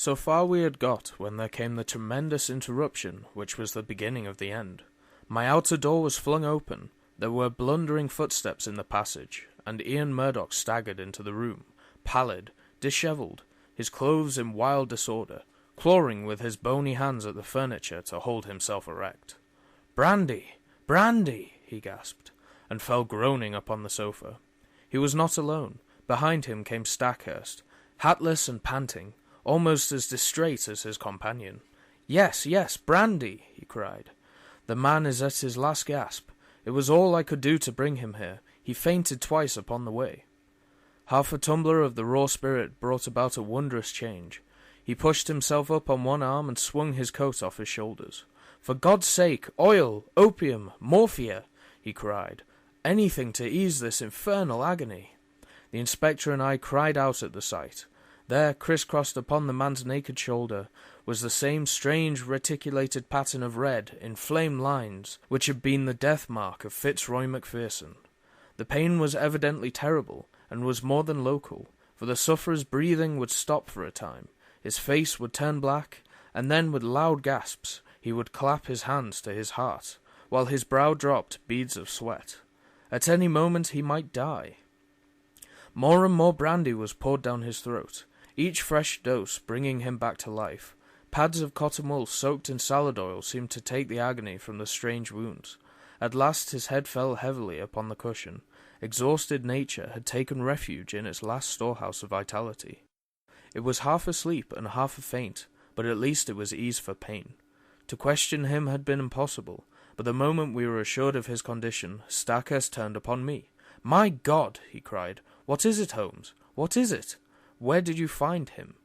So far we had got when there came the tremendous interruption which was the beginning of the end. My outer door was flung open, there were blundering footsteps in the passage, and Ian Murdoch staggered into the room, pallid, dishevelled, his clothes in wild disorder, clawing with his bony hands at the furniture to hold himself erect. "Brandy! Brandy!" he gasped, and fell groaning upon the sofa. He was not alone. Behind him came Stackhurst, hatless and panting, almost as distrait as his companion. "Yes, yes, brandy!" he cried. "The man is at his last gasp. It was all I could do to bring him here. He fainted twice upon the way." Half a tumbler of the raw spirit brought about a wondrous change. He pushed himself up on one arm and swung his coat off his shoulders. "For God's sake, oil, opium, morphia!" he cried. "Anything to ease this infernal agony." The inspector and I cried out at the sight. There, criss-crossed upon the man's naked shoulder, was the same strange reticulated pattern of red, inflamed lines, which had been the death-mark of Fitzroy Macpherson. The pain was evidently terrible, and was more than local, for the sufferer's breathing would stop for a time, his face would turn black, and then with loud gasps he would clap his hands to his heart, while his brow dropped beads of sweat. At any moment he might die. More and more brandy was poured down his throat, each fresh dose bringing him back to life. Pads of cotton wool soaked in salad oil seemed to take the agony from the strange wounds. At last his head fell heavily upon the cushion. Exhausted nature had taken refuge in its last storehouse of vitality. It was half asleep and half a faint, but at least it was ease for pain. To question him had been impossible, but the moment we were assured of his condition, Stackhurst turned upon me. "My God!" he cried. "What is it, Holmes? What is it? Where did you find him?"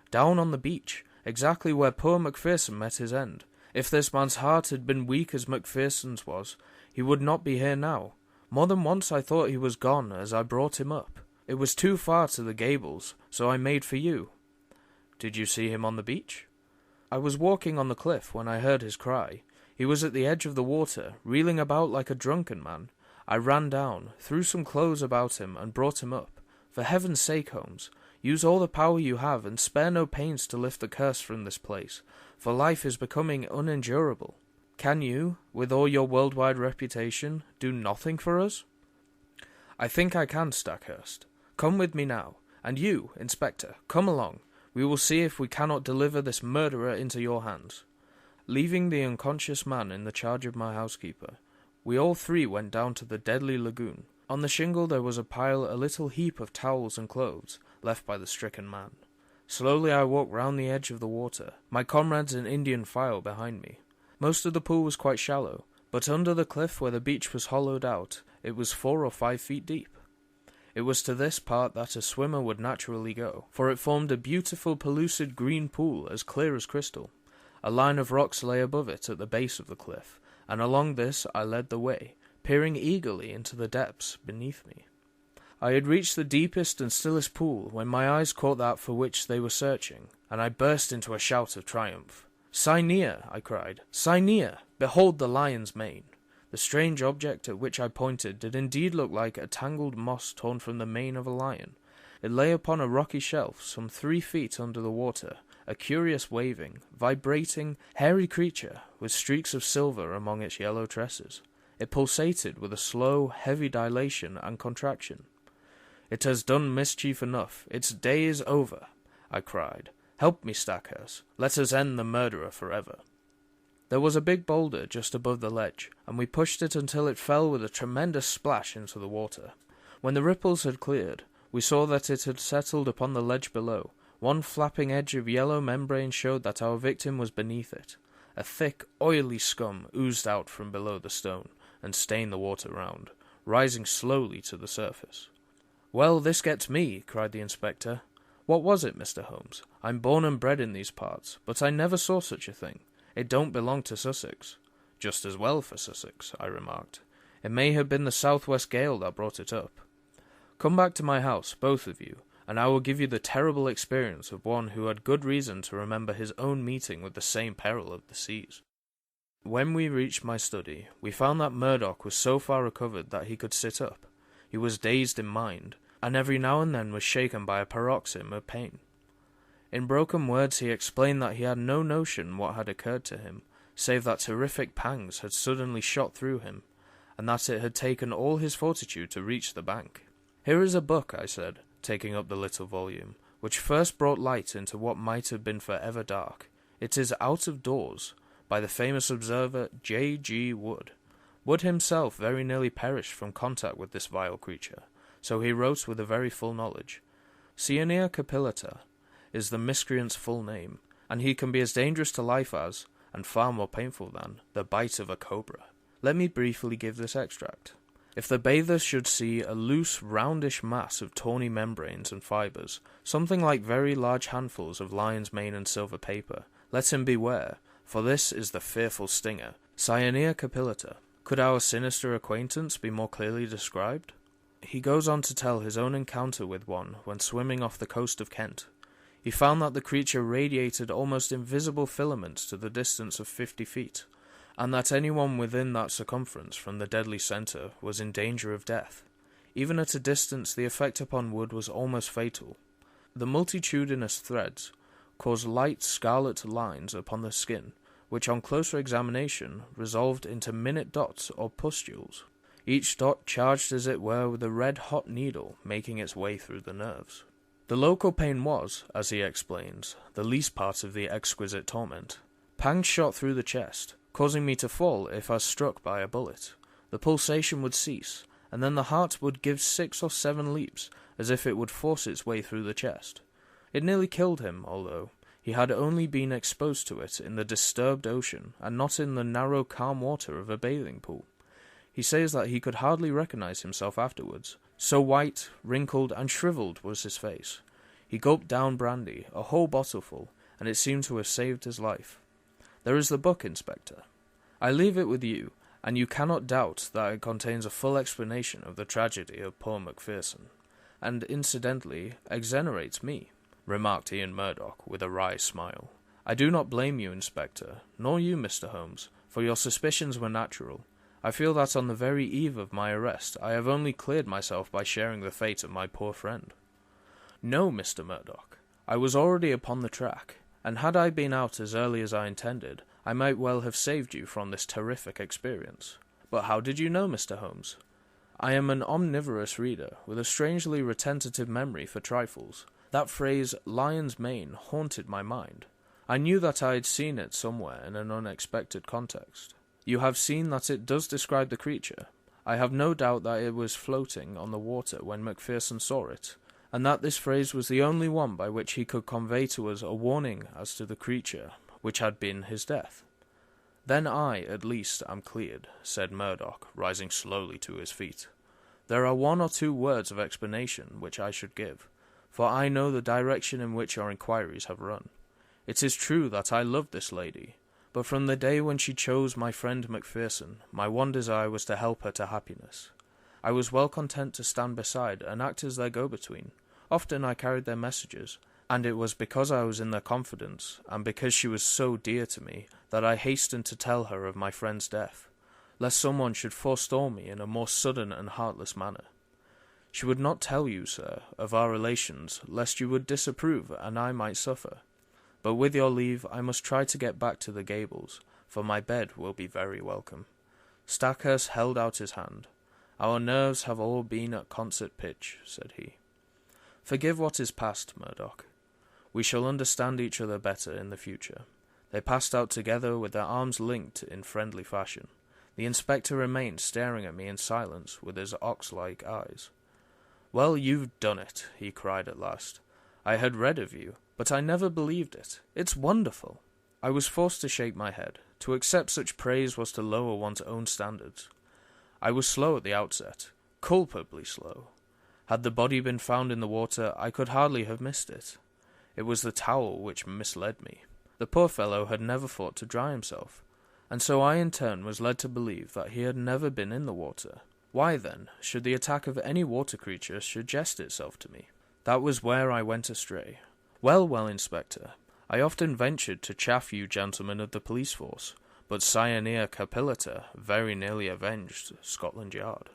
"Down on the beach, exactly where poor Macpherson met his end. If this man's heart had been weak as Macpherson's was, he would not be here now. More than once I thought he was gone as I brought him up. It was too far to the Gables, so I made for you." "Did you see him on the beach?" "I was walking on the cliff when I heard his cry. He was at the edge of the water, reeling about like a drunken man. I ran down, threw some clothes about him, and brought him up. For heaven's sake, Holmes, use all the power you have, and spare no pains to lift the curse from this place, for life is becoming unendurable. Can you, with all your worldwide reputation, do nothing for us?" "I think I can, Stackhurst. Come with me now, and you, Inspector, come along. We will see if we cannot deliver this murderer into your hands." Leaving the unconscious man in the charge of my housekeeper, we all three went down to the deadly lagoon. On the shingle there was a little heap of towels and clothes, left by the stricken man. Slowly I walked round the edge of the water, my comrades in Indian file behind me. Most of the pool was quite shallow, but under the cliff where the beach was hollowed out, it was 4 or 5 feet deep. It was to this part that a swimmer would naturally go, for it formed a beautiful pellucid green pool as clear as crystal. A line of rocks lay above it at the base of the cliff, and along this I led the way, peering eagerly into the depths beneath me. I had reached the deepest and stillest pool when my eyes caught that for which they were searching, and I burst into a shout of triumph. "Cynea!" I cried. "Cynea! Behold the lion's mane!" The strange object at which I pointed did indeed look like a tangled moss torn from the mane of a lion. It lay upon a rocky shelf some 3 feet under the water, a curious waving, vibrating, hairy creature with streaks of silver among its yellow tresses. It pulsated with a slow, heavy dilation and contraction. "It has done mischief enough. Its day is over," I cried. "Help me, Stackhurst. Let us end the murderer forever." There was a big boulder just above the ledge, and we pushed it until it fell with a tremendous splash into the water. When the ripples had cleared, we saw that it had settled upon the ledge below. One flapping edge of yellow membrane showed that our victim was beneath it. A thick, oily scum oozed out from below the stone, and stained the water round, rising slowly to the surface. "Well, this gets me," cried the inspector. "What was it, Mr. Holmes? I'm born and bred in these parts, but I never saw such a thing. It don't belong to Sussex." "Just as well for Sussex," I remarked. "It may have been the southwest gale that brought it up. Come back to my house, both of you, and I will give you the terrible experience of one who had good reason to remember his own meeting with the same peril of the seas." When we reached my study, we found that Murdoch was so far recovered that he could sit up. He was dazed in mind, and every now and then was shaken by a paroxysm of pain. In broken words he explained that he had no notion what had occurred to him, save that terrific pangs had suddenly shot through him, and that it had taken all his fortitude to reach the bank. "Here is a book," I said, taking up the little volume, "which first brought light into what might have been forever dark. It is Out of Doors, by the famous observer J. G. Wood. Wood himself very nearly perished from contact with this vile creature, so he wrote with a very full knowledge. Cyanea capillata is the miscreant's full name, and he can be as dangerous to life as, and far more painful than, the bite of a cobra. Let me briefly give this extract. If the bather should see a loose, roundish mass of tawny membranes and fibres, something like very large handfuls of lion's mane and silver paper, let him beware, for this is the fearful stinger, Cyanea capillata. Could our sinister acquaintance be more clearly described? He goes on to tell his own encounter with one when swimming off the coast of Kent. He found that the creature radiated almost invisible filaments to the distance of 50 feet, and that anyone within that circumference from the deadly centre was in danger of death. Even at a distance the effect upon Wood was almost fatal. The multitudinous threads caused light scarlet lines upon the skin, which on closer examination resolved into minute dots or pustules, each dot charged as it were with a red-hot needle making its way through the nerves. The local pain was, as he explains, the least part of the exquisite torment. Pangs shot through the chest, causing me to fall if I was struck by a bullet. The pulsation would cease, and then the heart would give 6 or 7 leaps, as if it would force its way through the chest. It nearly killed him, although he had only been exposed to it in the disturbed ocean, and not in the narrow calm water of a bathing pool. He says that he could hardly recognize himself afterwards, so white, wrinkled, and shriveled was his face. He gulped down brandy, a whole bottleful, and it seemed to have saved his life. There is the book, Inspector. I leave it with you, and you cannot doubt that it contains a full explanation of the tragedy of poor Macpherson, and incidentally exonerates me," remarked Ian Murdoch with a wry smile. "I do not blame you, Inspector, nor you, Mr. Holmes, for your suspicions were natural. I feel that on the very eve of my arrest I have only cleared myself by sharing the fate of my poor friend." "No, Mr. Murdoch. I was already upon the track, and had I been out as early as I intended, I might well have saved you from this terrific experience. But how did you know, Mr. Holmes? I am an omnivorous reader, with a strangely retentive memory for trifles. That phrase, lion's mane, haunted my mind. I knew that I had seen it somewhere in an unexpected context. You have seen that it does describe the creature. I have no doubt that it was floating on the water when Macpherson saw it, and that this phrase was the only one by which he could convey to us a warning as to the creature which had been his death. Then I, at least, am cleared," said Murdoch, rising slowly to his feet. "There are 1 or 2 words of explanation which I should give, for I know the direction in which your inquiries have run. It is true that I loved this lady, but from the day when she chose my friend Macpherson, my one desire was to help her to happiness. I was well content to stand beside and act as their go-between. Often I carried their messages, and it was because I was in their confidence, and because she was so dear to me, that I hastened to tell her of my friend's death, lest someone should forestall me in a more sudden and heartless manner. She would not tell you, sir, of our relations, lest you would disapprove and I might suffer. But with your leave, I must try to get back to the Gables, for my bed will be very welcome." Stackhurst held out his hand. "Our nerves have all been at concert pitch," said he. "Forgive what is past, Murdoch. We shall understand each other better in the future." They passed out together with their arms linked in friendly fashion. The inspector remained staring at me in silence with his ox-like eyes. "Well, you've done it," he cried at last. "I had read of you, but I never believed it. It's wonderful." I was forced to shake my head. To accept such praise was to lower one's own standards. I was slow at the outset, culpably slow. Had the body been found in the water, I could hardly have missed it. It was the towel which misled me. The poor fellow had never thought to dry himself, and so I in turn was led to believe that he had never been in the water. Why, then, should the attack of any water creature suggest itself to me? That was where I went astray. Well, Inspector, I often ventured to chaff you gentlemen of the police force, but Cyanea capillata very nearly avenged Scotland Yard.